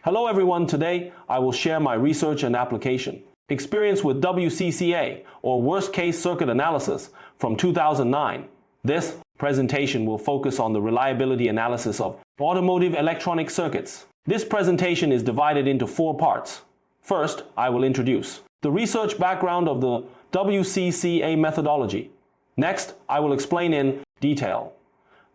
Hello everyone, today I will share my research and application experience with WCCA, or Worst Case Circuit Analysis, from 2009. This presentation will focus on the reliability analysis of automotive electronic circuits. This presentation is divided into 4 parts. First, I will introduce the research background of the WCCA methodology. Next, I will explain in detail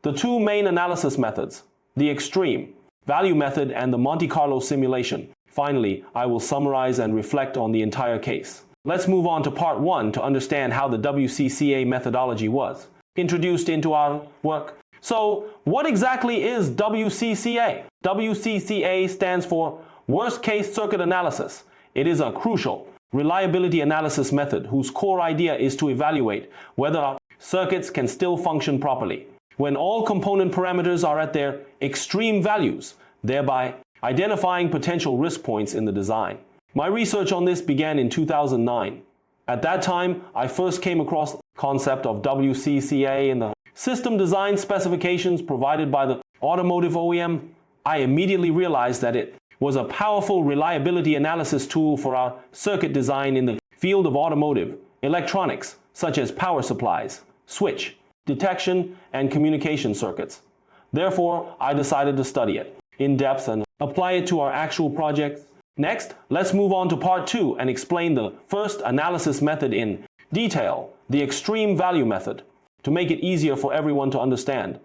the 2 main analysis methods, the extreme value method and the Monte Carlo simulation. Finally, I will summarize and reflect on the entire case. Let's move on to part 1 to understand how the WCCA methodology was introduced into our work. So, what exactly is WCCA? WCCA stands for Worst Case Circuit Analysis. It is a crucial reliability analysis method whose core idea is to evaluate whether our circuits can still function properly when all component parameters are at their extreme values, thereby identifying potential risk points in the design. My research on this began in 2009. At that time, I first came across the concept of WCCA in the system design specifications provided by the automotive OEM. I immediately realized that it was a powerful reliability analysis tool for our circuit design in the field of automotive electronics, such as power supplies, switch, detection, and communication circuits. Therefore, I decided to study it in depth and apply it to our actual projects. Next, let's move on to part 2 and explain the first analysis method in detail, the extreme value method. To make it easier for everyone to understand,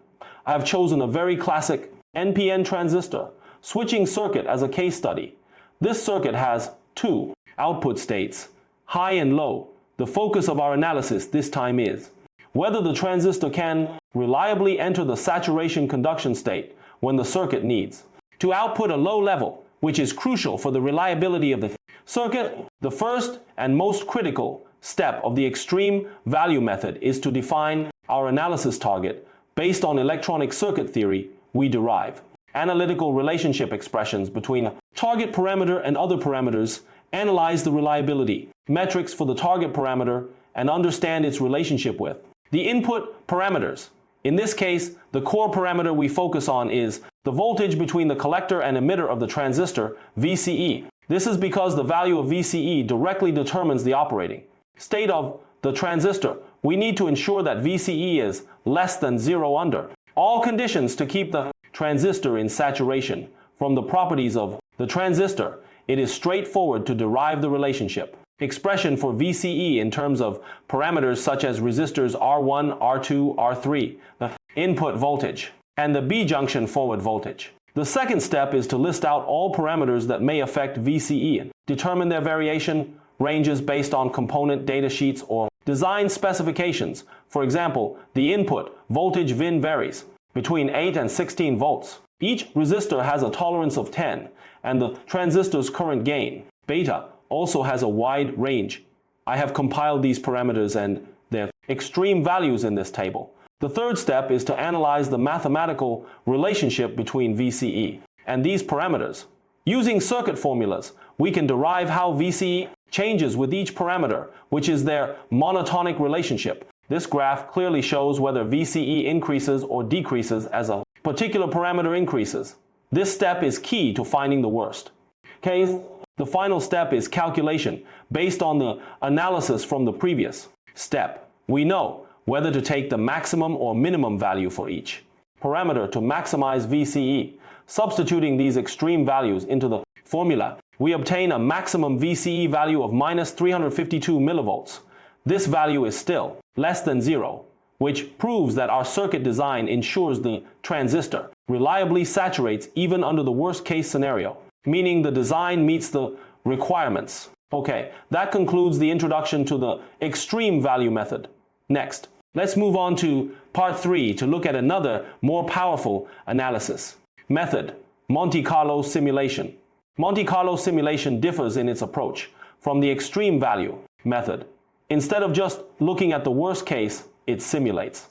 I have chosen a very classic NPN transistor switching circuit as a case study. This circuit has 2 output states, high and low. The focus of our analysis this time is whether the transistor can reliably enter the saturation conduction state when the circuit needs to output a low level, which is crucial for the reliability of the circuit. The first and most critical step of the extreme value method is to define our analysis target. Based on electronic circuit theory, we derive analytical relationship expressions between a target parameter and other parameters, analyze the reliability metrics for the target parameter, and understand its relationship with the input parameters. In this case, the core parameter we focus on is the voltage between the collector and emitter of the transistor, VCE. This is because the value of VCE directly determines the operating state of the transistor. We need to ensure that VCE is less than 0 under all conditions to keep the transistor in saturation. From the properties of the transistor, it is straightforward to derive the relationship expression for VCE in terms of parameters such as resistors R1, R2, R3, the input voltage, and the B junction forward voltage. The second step is to list out all parameters that may affect VCE and determine their variation ranges based on component data sheets or design specifications. For example, the input voltage VIN varies between 8 and 16 volts. Each resistor has a tolerance of 10, and the transistor's current gain, beta, also has a wide range. I have compiled these parameters and their extreme values in this table. The third step is to analyze the mathematical relationship between VCE and these parameters. Using circuit formulas, we can derive how VCE changes with each parameter, which is their monotonic relationship. This graph clearly shows whether VCE increases or decreases as a particular parameter increases. This step is key to finding the worst case. The final step is calculation. Based on the analysis from the previous step, we know whether to take the maximum or minimum value for each parameter to maximize VCE. Substituting these extreme values into the formula, we obtain a maximum VCE value of minus 352 millivolts. This value is still less than 0, which proves that our circuit design ensures the transistor reliably saturates even under the worst case scenario, meaning the design meets the requirements. Okay, that concludes the introduction to the extreme value method. Next, let's move on to part 3 to look at another more powerful analysis method, Monte Carlo simulation. Monte Carlo simulation differs in its approach from the extreme value method. Instead of just looking at the worst case, it simulates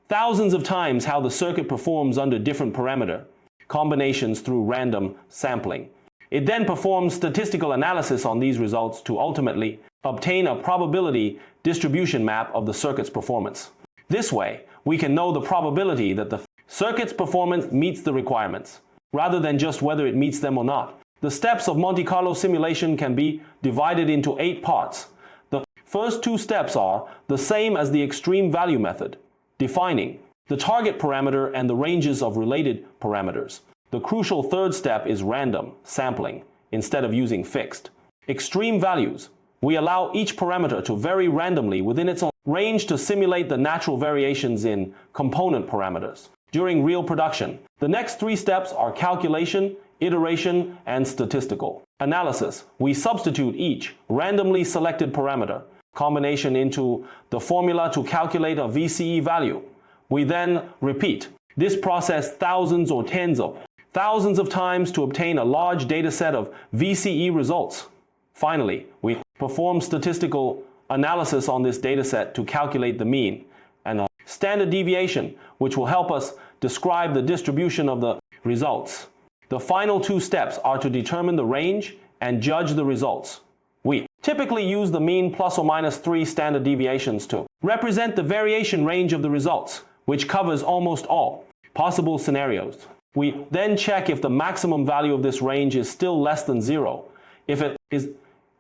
thousands of times how the circuit performs under different parameter combinations through random sampling. It then performs statistical analysis on these results to ultimately obtain a probability distribution map of the circuit's performance. This way, we can know the probability that the circuit's performance meets the requirements, rather than just whether it meets them or not. The steps of Monte Carlo simulation can be divided into 8 parts. The first 2 steps are the same as the extreme value method, defining the target parameter and the ranges of related parameters. The crucial third step is random sampling instead of using fixed. Extreme values. We allow each parameter to vary randomly within its own range to simulate the natural variations in component parameters during real production. The next 3 steps are calculation, iteration, and statistical analysis. We substitute each randomly selected parameter combination into the formula to calculate a VCE value. We then repeat this process thousands or tens of thousands of times to obtain a large data set of VCE results. Finally, we perform statistical analysis on this data set to calculate the mean and a standard deviation, which will help us describe the distribution of the results. The final 2 steps are to determine the range and judge the results. We typically use the mean plus or minus 3 standard deviations to represent the variation range of the results, which covers almost all possible scenarios. We then check if the maximum value of this range is still less than 0. If it is,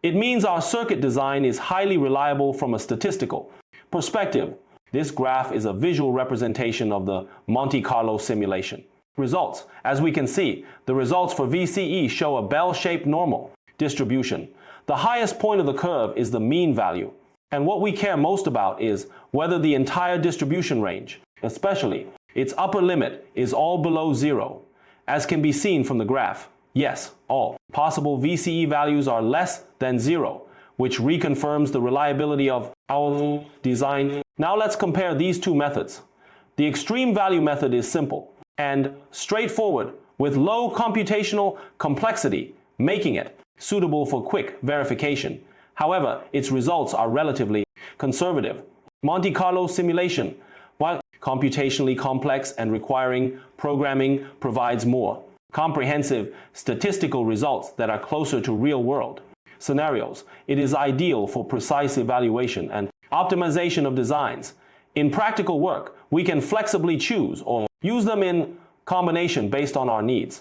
it means our circuit design is highly reliable from a statistical perspective. This graph is a visual representation of the Monte Carlo simulation results. As we can see, the results for VCE show a bell-shaped normal distribution. The highest point of the curve is the mean value, and what we care most about is whether the entire distribution range, especially its upper limit, is all below 0. As can be seen from the graph, yes, all possible VCE values are less than 0, which reconfirms the reliability of our design. Now let's compare these 2 methods. The extreme value method is simple and straightforward with low computational complexity, making it suitable for quick verification. However, its results are relatively conservative. Monte Carlo simulation, while computationally complex and requiring programming, provides more comprehensive statistical results that are closer to real-world scenarios. It is ideal for precise evaluation and optimization of designs. In practical work, we can flexibly choose or use them in combination based on our needs.